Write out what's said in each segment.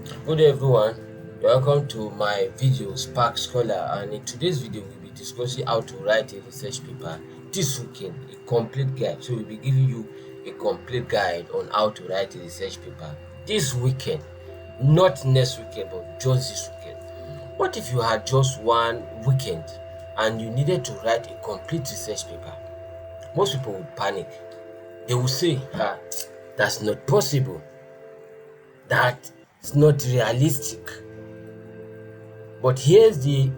Good day everyone, welcome to my video Spark Scholar, and in today's video we'll be discussing how to write a research paper this weekend, a complete guide. So we'll be giving you a complete guide on how to write a research paper this weekend, not next weekend but just this weekend. What if you had just one weekend and you needed to write a complete research paper? Most people would panic. They will say, that's not possible, that's not realistic. But here's the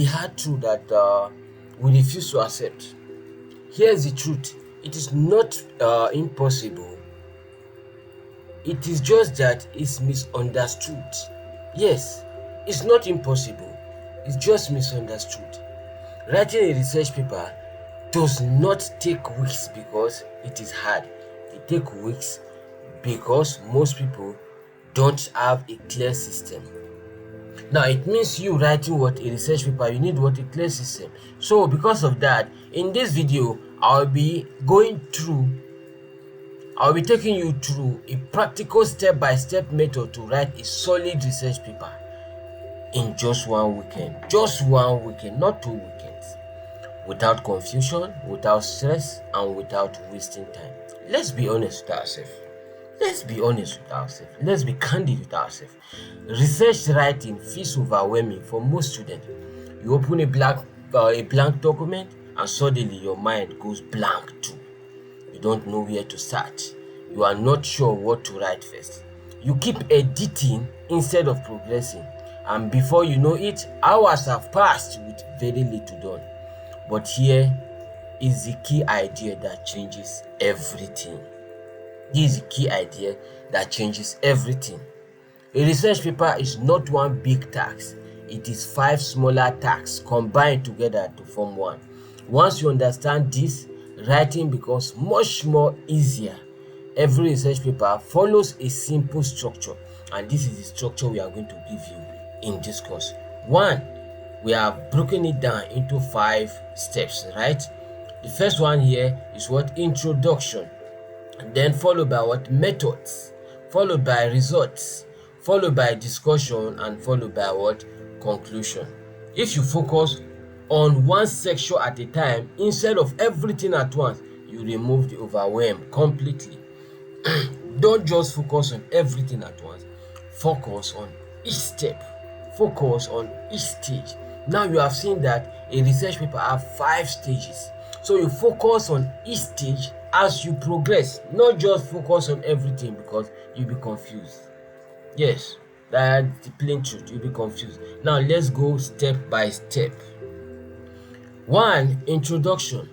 hard truth that we refuse to accept. Here's the truth: it is not impossible. It is just that it's misunderstood. Yes, it's not impossible. It's just misunderstood. Writing a research paper does not take weeks because it is hard. It takes weeks because most people don't have a clear system. Now it means you writing what a research paper, you need what a clear system. So because of that, in this video, I'll be taking you through a practical step-by-step method to write a solid research paper in just one weekend. Just one weekend, not 2 weekends. Without confusion, without stress, and without wasting time. Let's be honest with ourselves. Let's be candid with ourselves. Research writing feels overwhelming for most students. You open a blank document and suddenly your mind goes blank too. You don't know where to start. You are not sure what to write first. You keep editing instead of progressing, and before you know it, hours have passed with very little done. But here is the key idea that changes everything. This is the key idea that changes everything. A research paper is not one big task. It is 5 smaller tasks combined together to form one. Once you understand this, writing becomes much more easier. Every research paper follows a simple structure, and this is the structure we are going to give you in this course. One, we have broken it down into 5 steps, right? The first one here is what? Introduction. Then followed by what? Methods, followed by results, followed by discussion, and followed by what? Conclusion. If you focus on one section at a time instead of everything at once, you remove the overwhelm completely. Don't just focus on everything at once. Focus on each step. Focus on each stage. Now you have seen that a research paper have 5 stages. So you focus on each stage as you progress, not just focus on everything because you'll be confused. Yes, that's the plain truth. You'll be confused. Now let's go step by step. 1. Introduction.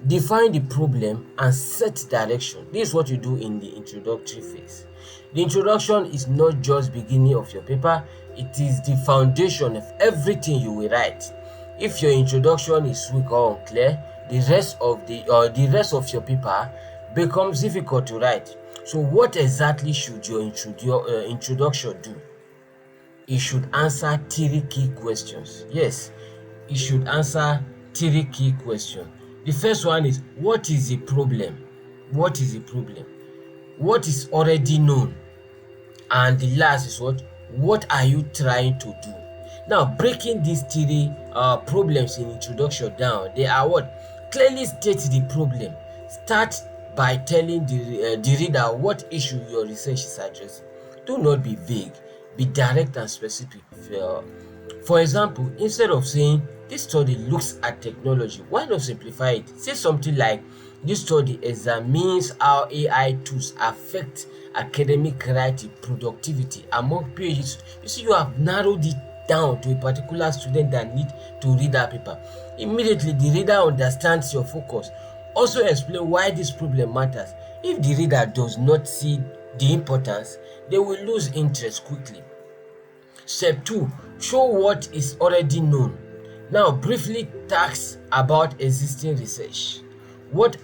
Define the problem and set direction. This is what you do in the introductory phase. The introduction is not just beginning of your paper, it is the foundation of everything you will write. If your introduction is weak or unclear, the rest of your paper becomes difficult to write. So what exactly should your introduction do? It should answer 3 key questions. Yes, it should answer 3 key questions. The first one is, what is the problem? What is the problem? What is already known? And the last is what? What are you trying to do? Now, breaking these 3 problems in introduction down, they are what? Clearly state the problem. Start by telling the reader what issue your research is addressing. Do not be vague. Be direct and specific. For example, instead of saying this study looks at technology, why not simplify it? Say something like, this study examines how AI tools affect academic writing productivity among PhDs. You see, you have narrowed it down to a particular student that need to read that paper. Immediately, the reader understands your focus. Also explain why this problem matters. If the reader does not see the importance, they will lose interest quickly. Step 2. Show what is already known. Now, briefly talks about existing research. What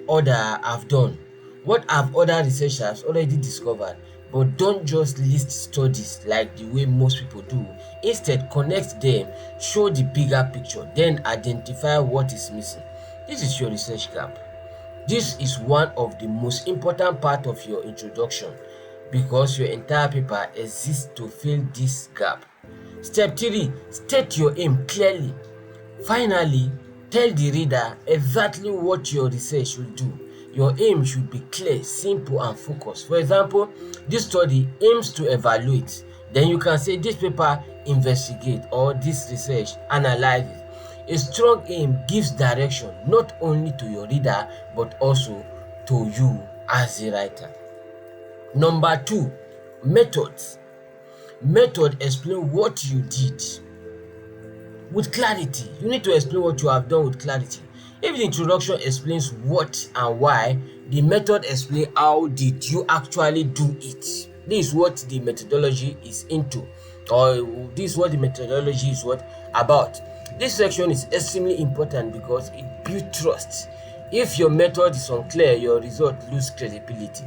other have done? What have other researchers already discovered? But don't just list studies like the way most people do. Instead, connect them, show the bigger picture, then identify what is missing. This is your research gap. This is one of the most important part of your introduction. because your entire paper exists to fill this gap. Step 3, state your aim clearly. Finally, tell the reader exactly what your research should do. Your aim should be clear, simple and focused. For example, this study aims to evaluate. Then you can say this paper investigate or this research analyzes. A strong aim gives direction not only to your reader but also to you as a writer. Number 2, methods. Method explain what you did with clarity. You need to explain what you have done with clarity. If the introduction explains what and why, the method explains how did you actually do it. This is what the methodology is into, or this is what the methodology is about. This section is extremely important because it builds trust. If your method is unclear, your result loses credibility.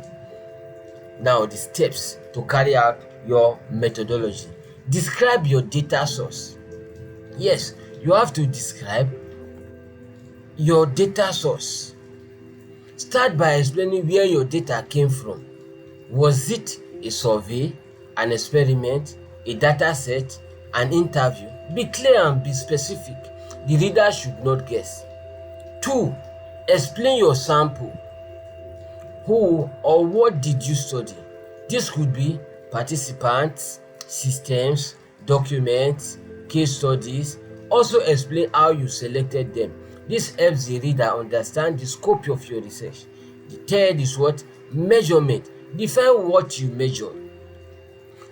Now, the steps to carry out your methodology. Describe your data source. Yes, you have to describe your data source. Start by explaining where your data came from. Was it a survey, an experiment, a data set, an interview? Be clear and be specific. The reader should not guess. 2, explain your sample. Who or what did you study? This could be participants, systems, documents, case studies. Also explain how you selected them. This helps the reader understand the scope of your research. The third is what? Measurement. Define what you measured.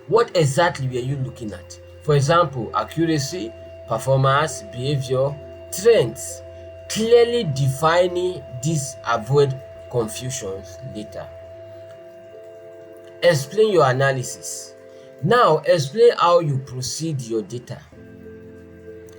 What exactly were you looking at? For example, accuracy, performance, behavior, trends. Clearly defining this avoid confusions later. Explain your analysis. Now explain how you proceed your data.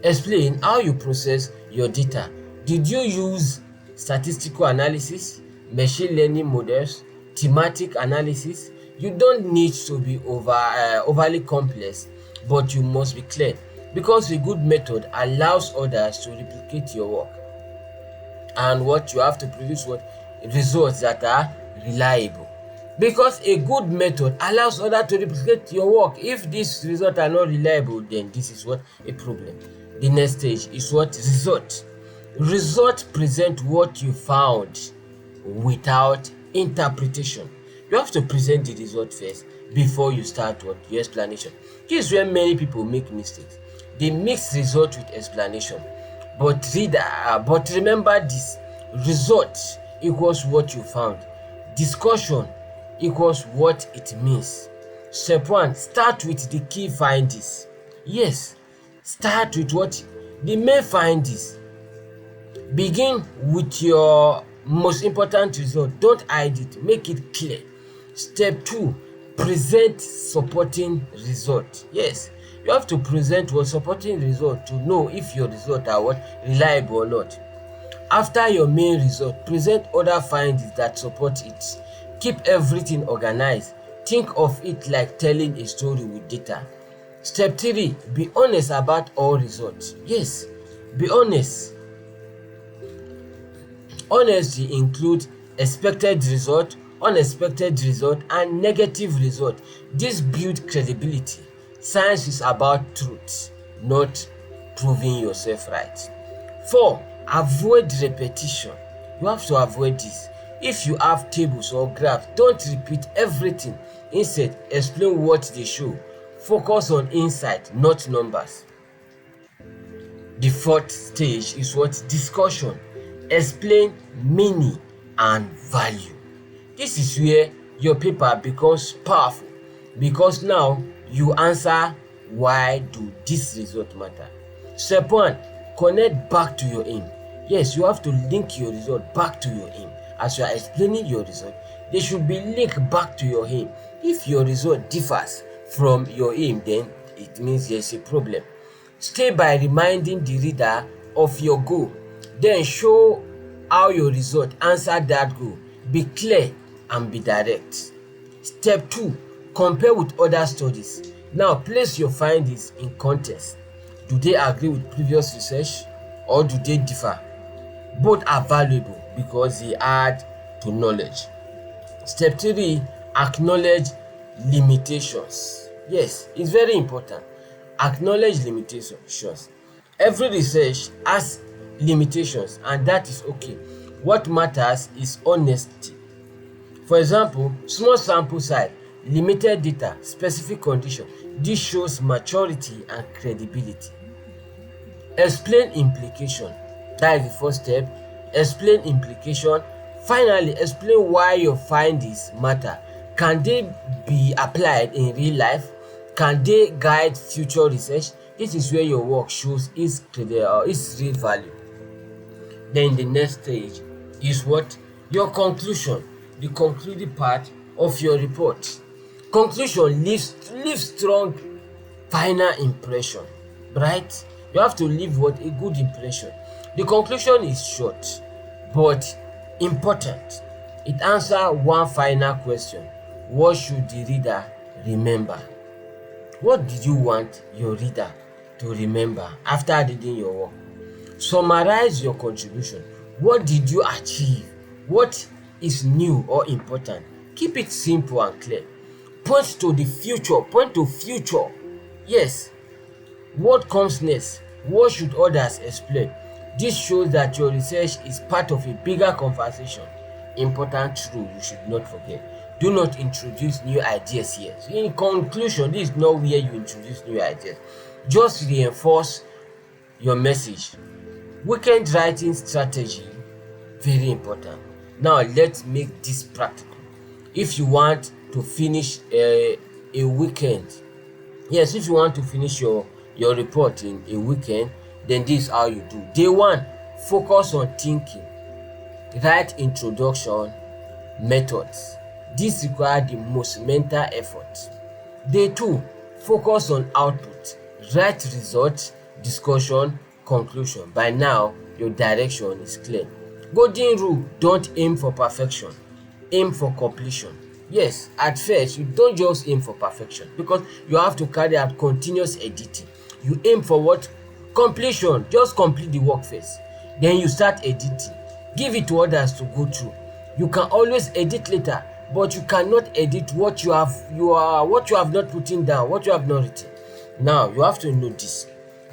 Explain how you process your data. Did you use statistical analysis, machine learning models, thematic analysis? You don't need to be overly complex, but you must be clear, because a good method allows others to replicate your work. And what you have to produce results that are reliable. Because a good method allows others to replicate your work. If these results are not reliable, then this is a problem. The next stage is result. Result present what you found without interpretation. You have to present the result first before you start your explanation. This is where many people make mistakes. They mix result with explanation. But remember this: result equals what you found. Discussion equals what it means. Step 1, start with the key findings. Yes, start with what the main findings. Begin with your most important result. Don't hide it, make it clear. Step 2, present supporting result. Yes, you have to present what supporting result to know if your result are reliable or not. After your main result, present other findings that support it. Keep everything organized. Think of it like telling a story with data. Step 3, be honest about all results. Yes, be honest. Honesty includes expected result, unexpected result, and negative result. This builds credibility. Science is about truth, not proving yourself right. 4, avoid repetition. You have to avoid this. If you have tables or graphs, don't repeat everything. Instead, explain what they show. Focus on insight, not numbers. The 4th stage is discussion. Explain meaning and value. This is where your paper becomes powerful, because now you answer why do this result matter. Step 1, connect back to your aim. Yes, you have to link your result back to your aim. As you are explaining your result, they should be linked back to your aim. If your result differs from your aim, then it means there's a problem. Stay by reminding the reader of your goal. Then show how your result answered that goal. Be clear and be direct. Step 2, compare with other studies. Now place your findings in context. Do they agree with previous research or do they differ? Both are valuable because they add to knowledge. Step 3, acknowledge limitations. Yes, it's very important. Acknowledge limitations. Every research has limitations, and that is okay. What matters is honesty. For example, small sample size, limited data, specific condition. This shows maturity and credibility. Explain implication. That is the first step. Explain implication. Finally, explain why your findings matter. Can they be applied in real life? Can they guide future research? This is where your work shows its real value. Then the next stage is what? Your conclusion, the concluding part of your report. Conclusion leaves strong final impression, right? You have to leave what? A good impression. The conclusion is short but important. It answers one final question. What should the reader remember? What did you want your reader to remember after reading your work? Summarize your contribution. What did you achieve? What is new or important? Keep it simple and clear. Point to the future. Point to future. Yes. What comes next? What should others explain? This shows that your research is part of a bigger conversation. Important truth you should not forget. Do not introduce new ideas here. So in conclusion, this is not where you introduce new ideas. Just reinforce your message. Weekend writing strategy, very important. Now let's make this practical. If you want to finish a weekend, yes, if you want to finish your report in a weekend, then this is how you do. Day one, focus on thinking. Write introduction, methods. This requires the most mental effort. Day two, focus on output. Write results, discussion, conclusion. By now, your direction is clear. Golden rule: don't aim for perfection, aim for completion. Yes, at first you don't just aim for perfection because you have to carry out continuous editing. You aim for what? Completion. Just complete the work first. Then you start editing. Give it to others to go through. You can always edit later, but you cannot edit what you have not putting down, what you have not written. Now you have to know this.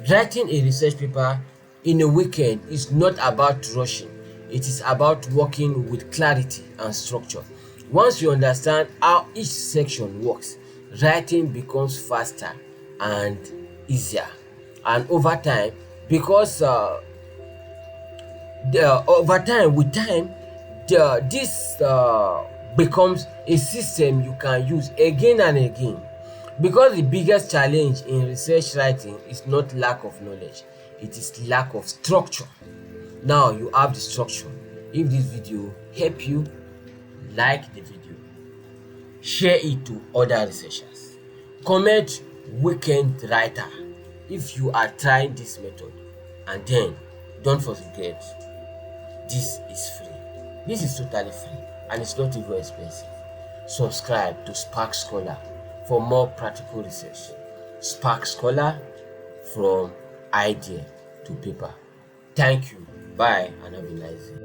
Writing a research paper in a weekend is not about rushing. It is about working with clarity and structure. Once you understand how each section works, writing becomes faster and easier. And over time, because with time, this becomes a system you can use again and again. Because the biggest challenge in research writing is not lack of knowledge, it is lack of structure. Now you have the structure. If this video help you, like the video, share it to other researchers, comment weekend writer if you are trying this method, and then don't forget, this is free. This is totally free and it's not even expensive. Subscribe to Spark Scholar for more practical research. Spark Scholar, from idea to paper. Thank you. Bye and have a nice day.